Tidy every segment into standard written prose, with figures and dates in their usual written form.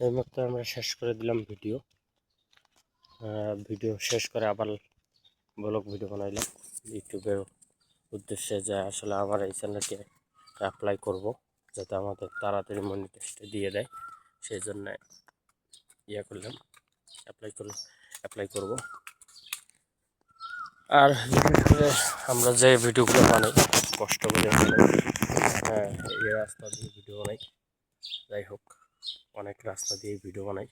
এইমাত্র আমরা শেষ করে দিলাম ভিডিও শেষ করে আবার ব্লগ ভিডিও বানাইলাম ইউটিউবের উদ্দেশ্যে, যে আসলে আমার এই চ্যানেলকে অ্যাপ্লাই করব যাতে আমাদের তাড়াতাড়ি মনিটাইজটা দিয়ে দেয়। সেই জন্য করলাম, অ্যাপ্লাই করব। আর বিশেষ করে আমরা যে ভিডিওগুলো বানাই কষ্ট করে এই রাস্তা দিয়ে ভিডিও বানাই, যাই হোক অনেক রাস্তা দিয়ে ভিডিও বানাই,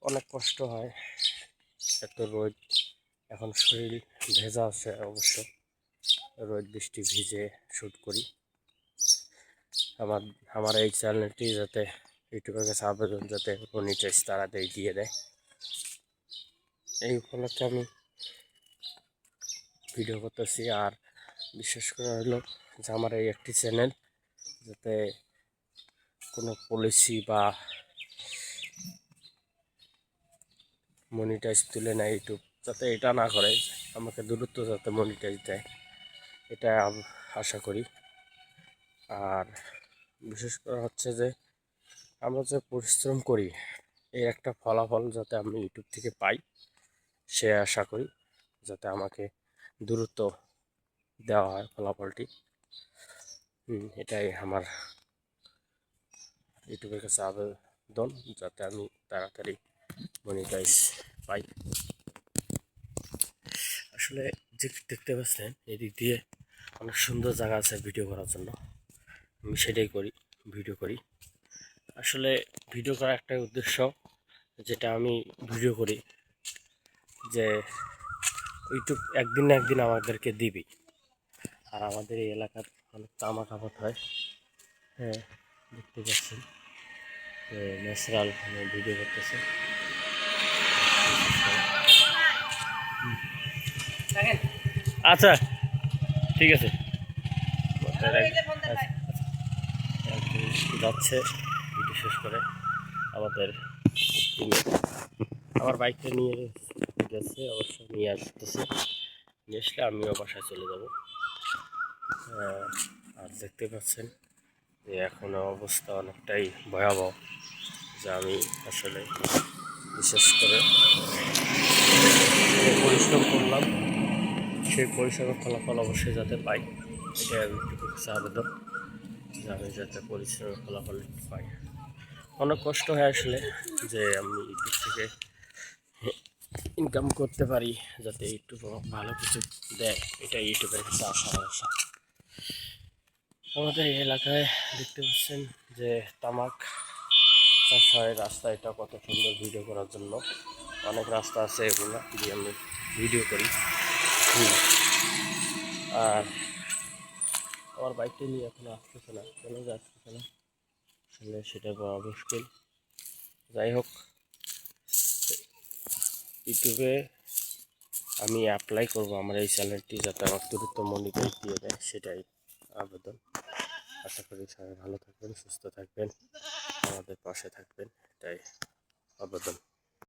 অনেক কষ্ট হয়। এত রোদ, এখন শরীর ভেজা আছে অবশ্য, রোদ বৃষ্টি ভিজে শ্যুট করি। আমার এই চ্যানেলটি যাতে ইউটিউবের কাছে আবেদন যাতে মনিটাইজ তাড়াতাড়ি দিয়ে দেয়, এই উপলক্ষে আমি ভিডিও করতেছি। আর বিশেষ করে হলো যে আমার এই একটি চ্যানেল যাতে কোনো পলিসি বা মনিটাইজ তুলে নেয় ইউটিউব, যাতে এটা না করে, আমাকে দ্রুত যাতে মনিটাইজ দেয়, এটা আশা করি। আর বিশেষ করে হচ্ছে যে আমরা যে পরিশ্রম করি এর একটা ফলাফল যাতে আমি ইউটিউব থেকে পাই, সে আশা করি, যাতে আমাকে দ্রুত দেওয়া হয় ফলাফলটি। এটাই আমার ইউটিউবের কাছে আবেদন, যাতে আমি তাড়াতাড়ি মনিটাইজ পাই। আসলে যে দেখতে পাচ্ছেন এদিক দিয়ে অনেক সুন্দর জায়গা আছে ভিডিও করার জন্য, আমি সেটাই ভিডিও করি। আসলে ভিডিও করার একটাই উদ্দেশ্য, যেটা আমি ভিডিও করি যে ইউটিউব একদিন না একদিন আমাদেরকে দিবি। আর আমাদের এই এলাকার অনেক তামাক আবাদ হয়, হ্যাঁ দেখতে পাচ্ছেন ন্যাচারাল ভিডিও করতেছে। আচ্ছা ঠিক আছে, যাচ্ছে ভিডিও শেষ করে আমাদের আমার বাইকটা নিয়ে গেছে, অবশ্য নিয়ে আসতেছে, নিয়ে আসলে আমিও বাসায় চলে যাব। আর দেখতে পাচ্ছেন যে এখন অবস্থা অনেকটাই ভয়াবহ, যে আমি আসলে বিশেষ করে পরিশ্রম করলাম, সেই পরিশ্রমের ফলাফল অবশ্যই যাতে পাই, এটা ইউটিউবের কাছে আবেদন, যে আমি যাতে পরিশ্রমের ফলাফল পাই। অনেক কষ্ট হয় আসলে যে আমি ইউটিউব থেকে ইনকাম করতে পারি, যাতে ইউটিউব ভালো কিছু দেয়, এটা ইউটিউবের কাছে আশা। আমাদের এই এলাকায় দেখতে পাচ্ছেন যে তামাক চাষ হয়, রাস্তা এটা কত সুন্দর ভিডিও করার জন্য, অনেক রাস্তা আছে, এগুলো দিয়ে আমি ভিডিও করি। আর আমার বাইকটা নিয়ে এখন আসতেছে না, কেন যে আসতেছে না আসলে সেটা বলা মুশকিল। যাই হোক, ইউটিউবে আমি অ্যাপ্লাই করব আমার এই চ্যানেলটি যাতে আমার দ্রুত মনিটাইজ দিয়ে দেয়, সেটাই আবেদন। আশা করি সবাই ভালো থাকবেন, সুস্থ থাকবেন, আমাদের পাশে থাকবেন, এটাই আবেদন।